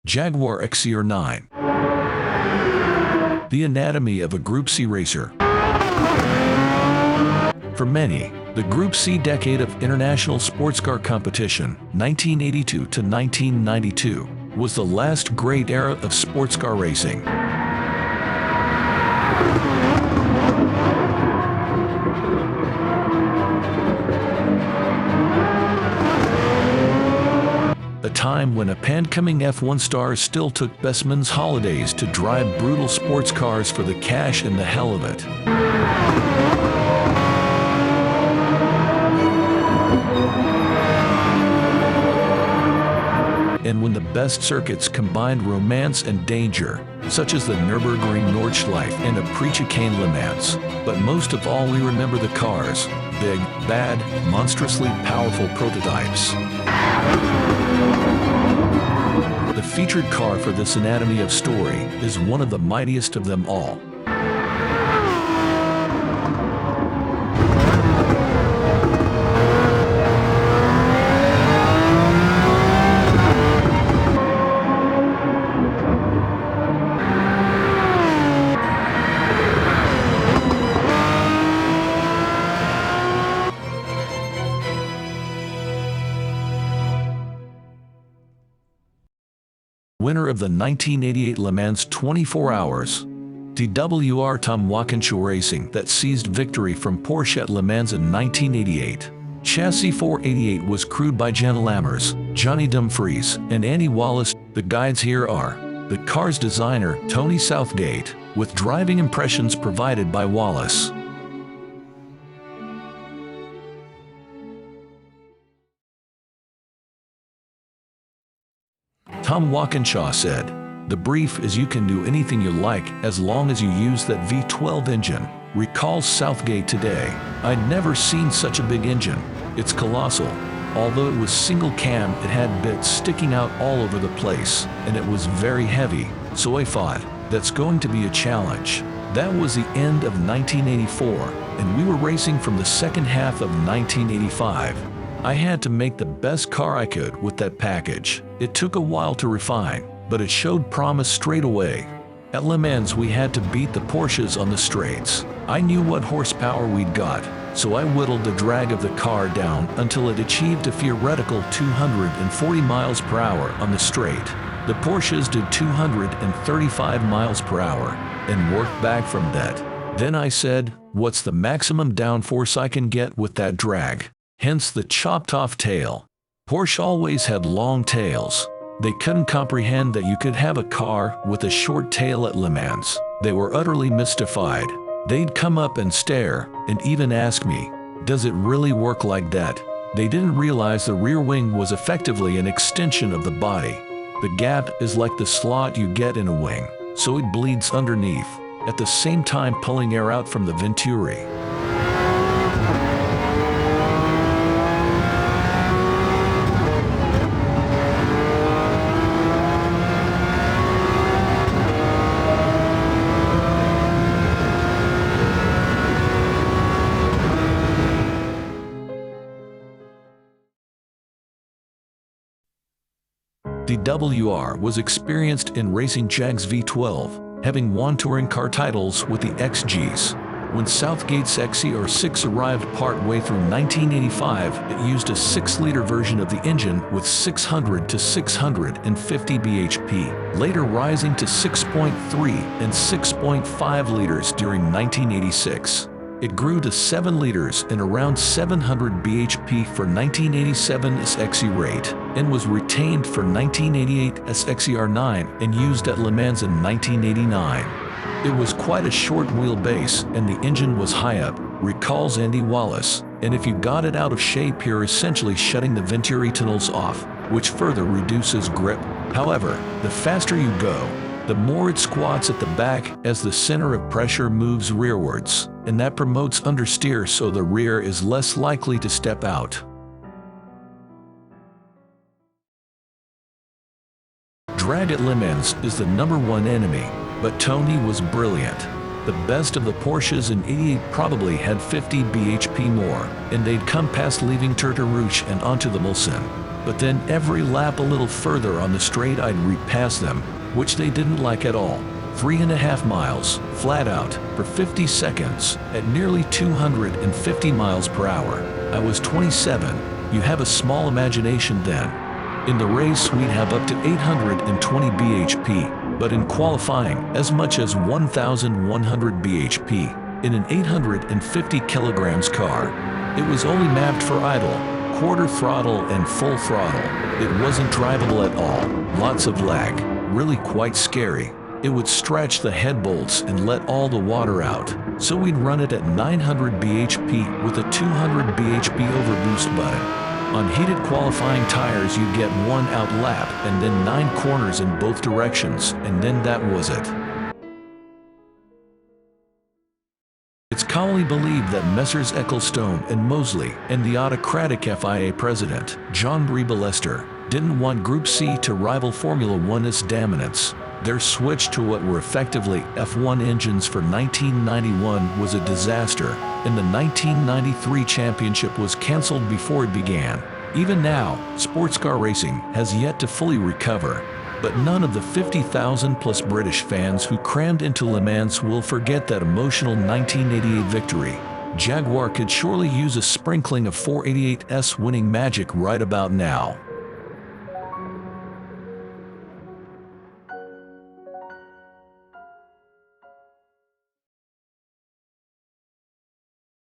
Jaguar XCR9. The anatomy of a Group C racer. For many, the Group C decade of international sports car competition, 1982 to 1992, was the last great era of sports car racing. A time when up-and-coming F1 stars still took bestmen's holidays to drive brutal sports cars for the cash and the hell of it. And when the best circuits combined romance and danger, such as the Nürburgring Nordschleife and a pre-chicane Le Mans. But most of all, we remember the cars, big, bad, monstrously powerful prototypes. The featured car for this anatomy of story is one of the mightiest of them all. Winner of the 1988 Le Mans 24 Hours, TWR Tom Walkinshaw Racing that seized victory from Porsche at Le Mans in 1988. Chassis 488 was crewed by Jan Lammers, Johnny Dumfries, and Andy Wallace. The guides here are the car's designer, Tony Southgate, with driving impressions provided by Wallace. Tom Walkinshaw said, "The brief is you can do anything you like as long as you use that V12 engine." Recalls Southgate today, "I'd never seen such a big engine. It's colossal. Although it was single cam, it had bits sticking out all over the place, and it was very heavy, so I thought, that's going to be a challenge." That was the end of 1984, and we were racing from the second half of 1985. I had to make the best car I could with that package. It took a while to refine, but it showed promise straight away. At Le Mans we had to beat the Porsches on the straights. I knew what horsepower we'd got, so I whittled the drag of the car down until it achieved a theoretical 240 miles per hour on the straight. The Porsches did 235 miles per hour and worked back from that. Then I said, what's the maximum downforce I can get with that drag? Hence the chopped-off tail. Porsche always had long tails. They couldn't comprehend that you could have a car with a short tail at Le Mans. They were utterly mystified. They'd come up and stare, and even ask me, does it really work like that? They didn't realize the rear wing was effectively an extension of the body. The gap is like the slot you get in a wing, so it bleeds underneath, at the same time pulling air out from the venturi. DWR was experienced in racing Jags V12, having won touring car titles with the XGs. When Southgate's XCR6 arrived partway through 1985, it used a 6-liter version of the engine with 600 to 650 bhp, later rising to 6.3 and 6.5 liters during 1986. It grew to 7 liters and around 700 bhp for 1987's XE rate, and was retained for 1988's XCR9 and used at Le Mans in 1989. It was quite a short wheelbase and the engine was high up, recalls Andy Wallace, and if you got it out of shape you're essentially shutting the venturi tunnels off, which further reduces grip. However, the faster you go, the more it squats at the back as the center of pressure moves rearwards, and that promotes understeer so the rear is less likely to step out. Drag at Le Mans is the #1 enemy, but Tony was brilliant. The best of the Porsches in '88 probably had 50 bhp more, and they'd come past leaving Turtle Rouge and onto the Mulsanne. But then every lap a little further on the straight I'd repass them, which they didn't like at all. 3.5 miles, flat out, for 50 seconds, at nearly 250 miles per hour. I was 27. You have a small imagination then. In the race we'd have up to 820 bhp, but in qualifying, as much as 1,100 bhp, in an 850 kilograms car. It was only mapped for idle, quarter throttle and full throttle. It wasn't drivable at all, lots of lag, really quite scary. It would stretch the head bolts and let all the water out, so we'd run it at 900 bhp with a 200 bhp overboost button. On heated qualifying tires you'd get one out lap and then 9 corners in both directions, and then that was it. It's commonly believed that Messrs. Ecclestone and Mosley and the autocratic FIA president, John Ballester, didn't want Group C to rival Formula One's dominance. Their switch to what were effectively F1 engines for 1991 was a disaster, and the 1993 championship was cancelled before it began. Even now, sports car racing has yet to fully recover, but none of the 50,000 plus British fans who crammed into Le Mans will forget that emotional 1988 victory. Jaguar could surely use a sprinkling of 488's winning magic right about now.